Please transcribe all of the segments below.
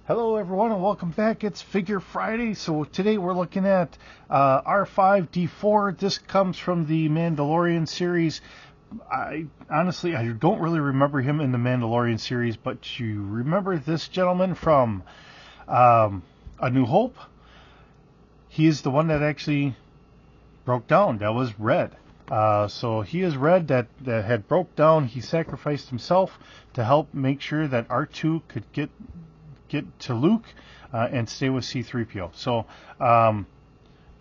Hello everyone and welcome back. It's Figure Friday. So today we're looking at R5-D4. This comes from the Mandalorian series. I don't really remember him in the Mandalorian series, but you remember this gentleman from A New Hope? He is the one that actually broke down. That was Red. So he is Red that had broke down. He sacrificed himself to help make sure that R2 could get to Luke and stay with C-3PO. So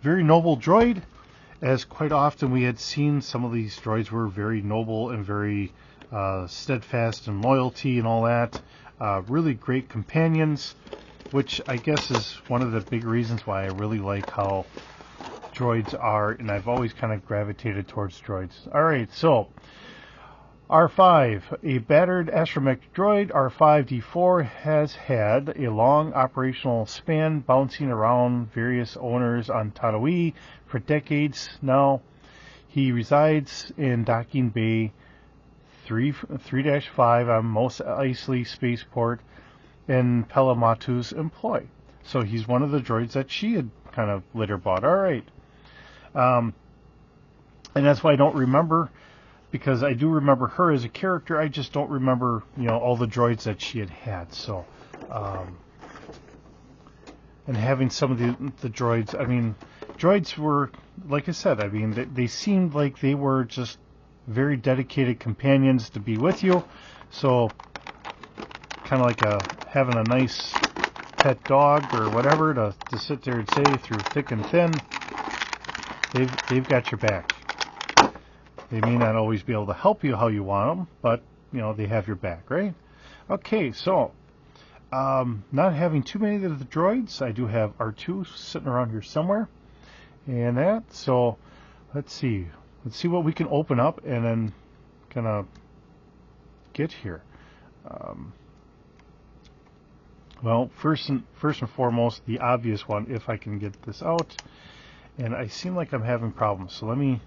very noble droid, as quite often we had seen some of these droids were very noble and very steadfast in loyalty and all that. Really great companions, which I guess is one of the big reasons why I really like how droids are, and I've always kind of gravitated towards droids. Alright, so R5, a battered astromech droid, R5-D4 has had a long operational span bouncing around various owners on Tatooine for decades now. He resides in Docking Bay 3-5 on Mos Eisley Spaceport in Pelamatu's employ. So he's one of the droids that she had kind of litter bought. Alright. And that's why I don't remember, because I do remember her as a character. I just don't remember, all the droids that she had. So, and having some of the droids, droids were, like I said, they seemed like they were just very dedicated companions to be with you. So, kind of like having a nice pet dog or whatever to sit there and say through thick and thin. They've got your back. They may not always be able to help you how you want them, but, they have your back, right? Okay, so, not having too many of the droids, I do have R2 sitting around here somewhere, and that, so, let's see what we can open up and then kind of get here. Well, first and foremost, the obvious one, if I can get this out, and I seem like I'm having problems, so let me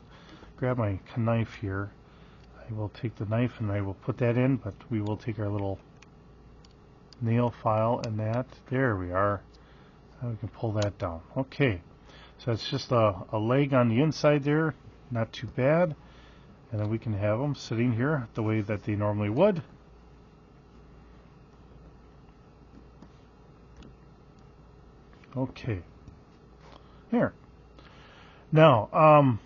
grab my knife here. I will take the knife and I will put that in, but we will take our little nail file and that. There we are. Now we can pull that down. Okay, so it's just a leg on the inside there, not too bad. And then we can have them sitting here the way that they normally would. Okay. Here. Now,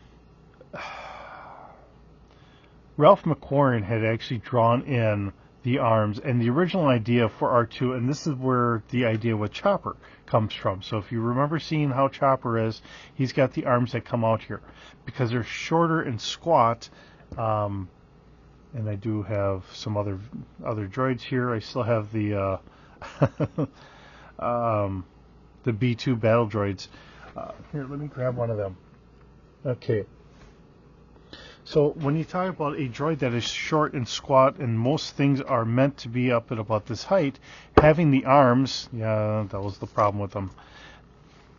Ralph McQuarrie had actually drawn in the arms, and the original idea for R2, and this is where the idea with Chopper comes from. So if you remember seeing how Chopper is, he's got the arms that come out here because they're shorter and squat. And I do have some other droids here. I still have the the B2 battle droids. Here, let me grab one of them. Okay. So when you talk about a droid that is short and squat, and most things are meant to be up at about this height, having the arms, yeah, that was the problem with them.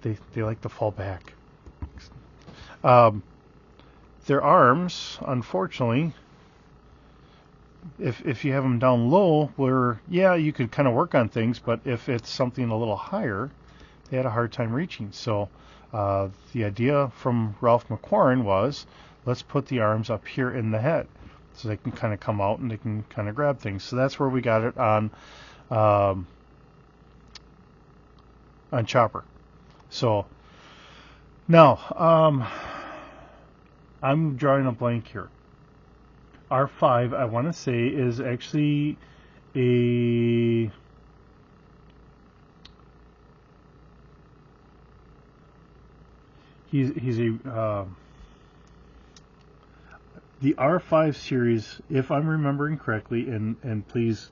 They like to fall back. Their arms, unfortunately, if you have them down low, where, yeah, you could kind of work on things, but if it's something a little higher, they had a hard time reaching. So the idea from Ralph McQuarrie was, let's put the arms up here in the head so they can kind of come out and they can kind of grab things. So that's where we got it on Chopper. So now I'm drawing a blank here. R5, I want to say, is actually a he's a the R5 series, if I'm remembering correctly, and please,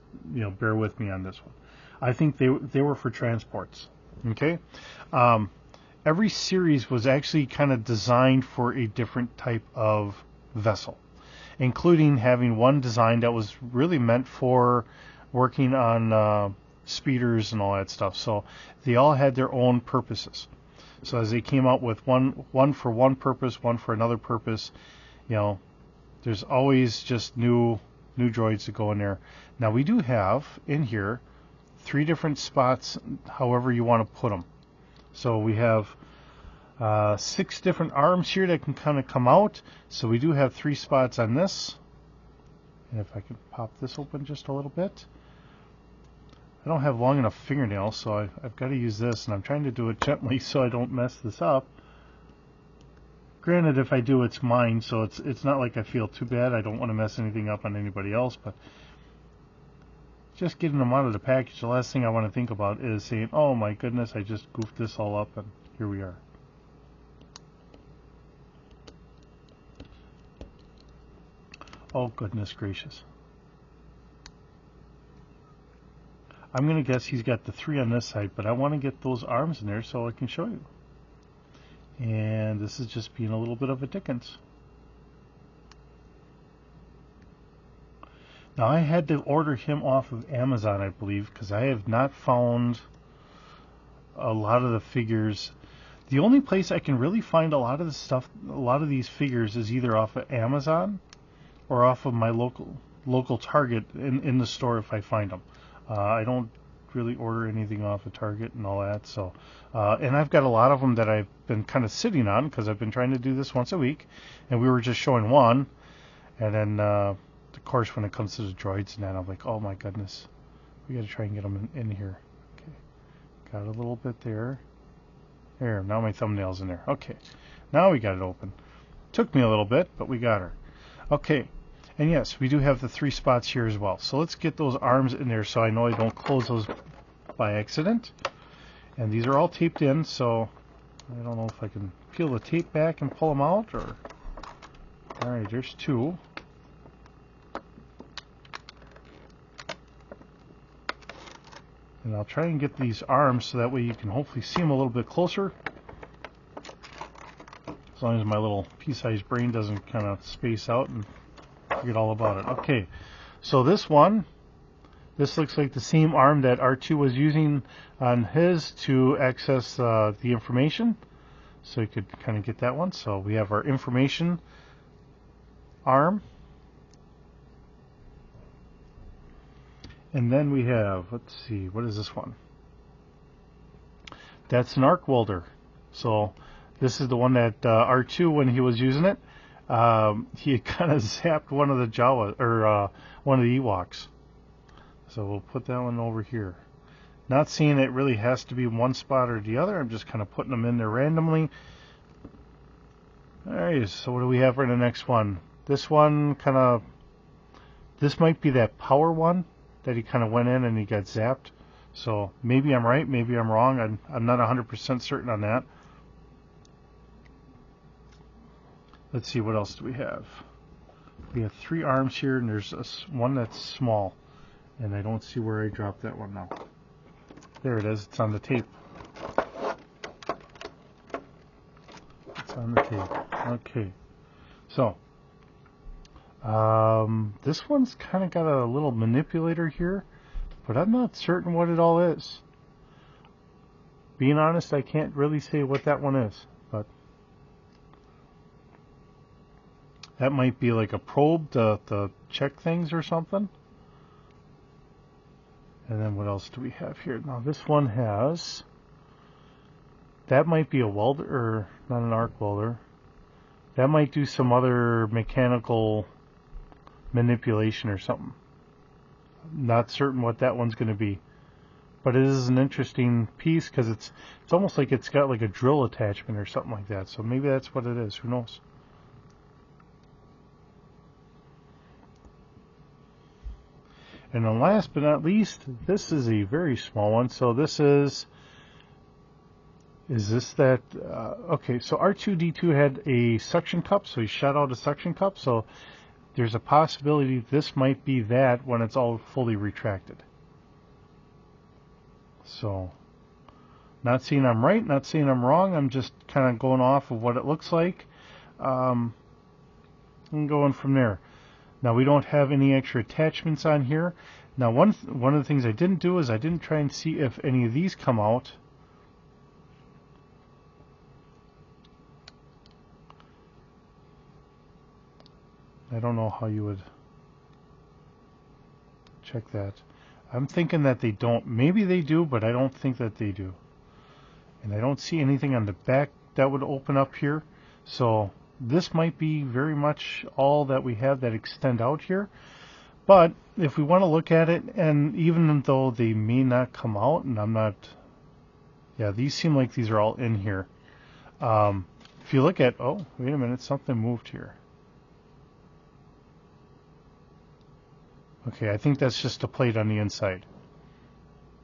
bear with me on this one. I think they were for transports. Okay, every series was actually kind of designed for a different type of vessel, including having one design that was really meant for working on speeders and all that stuff. So they all had their own purposes. So as they came out with one for one purpose, one for another purpose, there's always just new droids to go in there. Now we do have in here 3 different spots, however you want to put them. So we have 6 different arms here that can kind of come out. So we do have 3 spots on this. And if I can pop this open just a little bit. I don't have long enough fingernails, so I've got to use this, and I'm trying to do it gently so I don't mess this up. Granted, if I do, it's mine, so it's not like I feel too bad. I don't want to mess anything up on anybody else, but just getting them out of the package, the last thing I want to think about is saying, oh my goodness, I just goofed this all up, and here we are. Oh goodness gracious. I'm going to guess he's got the 3 on this side, but I want to get those arms in there so I can show you. And this is just being a little bit of a Dickens. Now I had to order him off of Amazon, I believe, because I have not found a lot of the figures. The only place I can really find a lot of the stuff, a lot of these figures, is either off of Amazon or off of my local Target in the store if I find them. I don't really order anything off of Target and all that. So, and I've got a lot of them that I've been kind of sitting on because I've been trying to do this once a week, and we were just showing one, and then of course when it comes to the droids and that, I'm like, oh my goodness, we got to try and get them in here. Okay, got a little bit there. There, now my thumbnail's in there. Okay, now we got it open. Took me a little bit, but we got her. Okay. And yes, we do have the 3 spots here as well. So let's get those arms in there so I know I don't close those by accident. And these are all taped in, so I don't know if I can peel the tape back and pull them out, or... Alright, there's 2. And I'll try and get these arms so that way you can hopefully see them a little bit closer. As long as my little pea-sized brain doesn't kind of space out and forget all about it. Okay, so this looks like the same arm that R2 was using on his to access the information. So you could kind of get that one. So we have our information arm. And then we have, let's see, what is this one? That's an arc welder. So this is the one that R2, when he was using it, he had kind of zapped one of the Jawa, or one of the Ewoks. So we'll put that one over here. Not seeing it really has to be one spot or the other. I'm just kind of putting them in there randomly. Alright, so what do we have for the next one? This one kind of, this might be that power one that he kind of went in and he got zapped. So maybe I'm right, maybe I'm wrong. I'm not 100% certain on that. Let's see, what else do we have? We have 3 arms here, and there's one that's small. And I don't see where I dropped that one now. There it is. It's on the tape. It's on the tape. Okay. So, this one's kind of got a little manipulator here, but I'm not certain what it all is. Being honest, I can't really say what that one is, but that might be like a probe to check things or something. And then what else do we have here? Now this one has, that might be a welder, or not an arc welder. That might do some other mechanical manipulation or something. Not certain what that one's going to be. But it is an interesting piece because it's almost like it's got like a drill attachment or something like that. So maybe that's what it is. Who knows? And then last but not least, this is a very small one. So this is this that, okay, so R2-D2 had a suction cup, so he shot out a suction cup. So there's a possibility this might be that when it's all fully retracted. So, not saying I'm right, not saying I'm wrong. I'm just kind of going off of what it looks like. And going from there. Now we don't have any extra attachments on here. Now one of the things I didn't do is I didn't try and see if any of these come out. I don't know how you would check that. I'm thinking that they don't. Maybe they do, but I don't think that they do. And I don't see anything on the back that would open up here. So this might be very much all that we have that extend out here. But if we want to look at it, and even though they may not come out, and I'm not, yeah, these seem like these are all in here. If you look at, oh, wait a minute, something moved here. Okay, I think that's just a plate on the inside.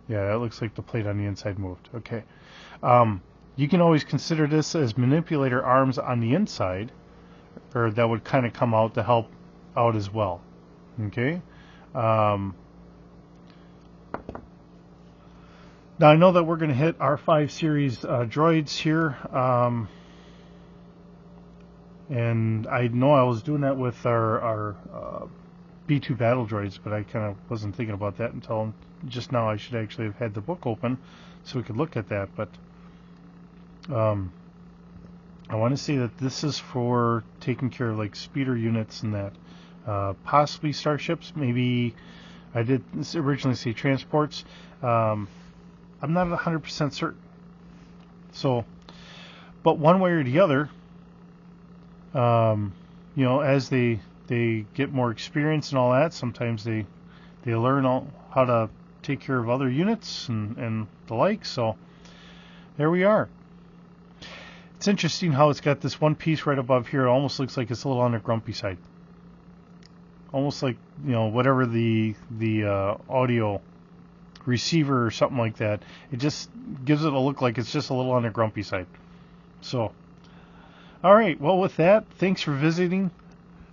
Yeah, that looks like the plate on the inside moved. Okay. You can always consider this as manipulator arms on the inside, or that would kind of come out to help out as well. Okay. Now I know that we're going to hit R5 series droids here, and I know I was doing that with our B2 battle droids, but I kind of wasn't thinking about that until just now. I should actually have had the book open so we could look at that, but I want to say that this is for taking care of like speeder units and that. Possibly starships, maybe. I did originally say transports. I'm not 100% certain. So, but one way or the other, you know, as they get more experience and all that, sometimes they learn how to take care of other units and the like. So there we are. It's interesting how it's got this one piece right above here. It almost looks like it's a little on the grumpy side. Almost like, you know, whatever the audio receiver or something like that. It just gives it a look like it's just a little on the grumpy side. So, all right. Well, with that, thanks for visiting.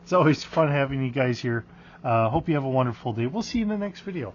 It's always fun having you guys here. Hope you have a wonderful day. We'll see you in the next video.